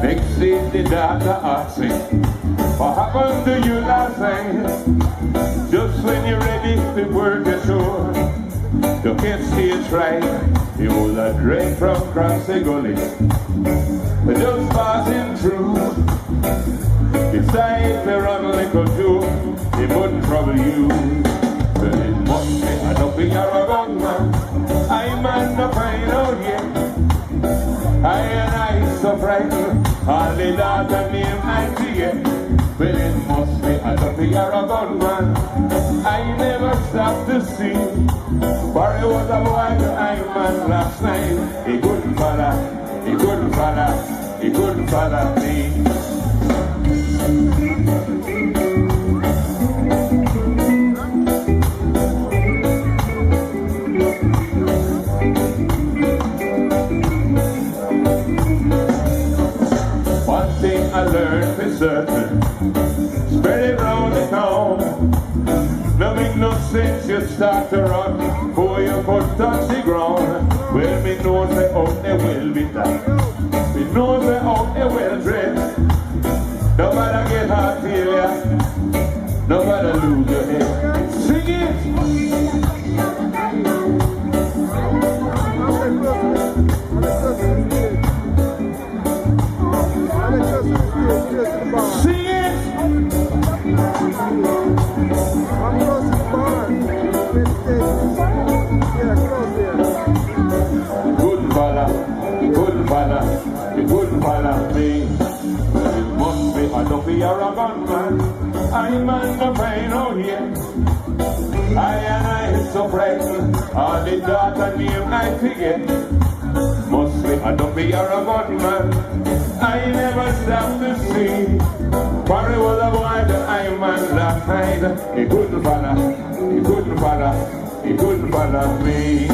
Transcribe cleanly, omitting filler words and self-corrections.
Next day the daughter asks me, what happened to you last night? Just when you're ready to work your show, you can't stage right. You was a drink from across the gully, but just passing through. Decide to run like a Jew, it wouldn't trouble you. But it must be a Duppy or a Gunman, I man to find out yet. I and I so frightened, all the daughter name I forget. Well, it must be a Duppy or a Gunman, I never stopped to see. For it was a boy that I man last night. He couldn't follow, he couldn't follow, he couldn't follow me. One thing I learned for certain, spread it round the town. No make no sense you start to run before you put touch the ground. Well, me know they out there will be that. Me know they out there will dress. No matter get heart failure, no matter lose your head. Sing it! Sing it! Couldn't follow, you couldn't follow me. It must be a Duppy or a Gunman, I man to find out here. I and I so frightened, all the daughter name I forget. Must be a Duppy or a Gunman, I never stopped to see. For it was a boy that I man last night. He couldn't follow, he couldn't follow, he couldn't follow me.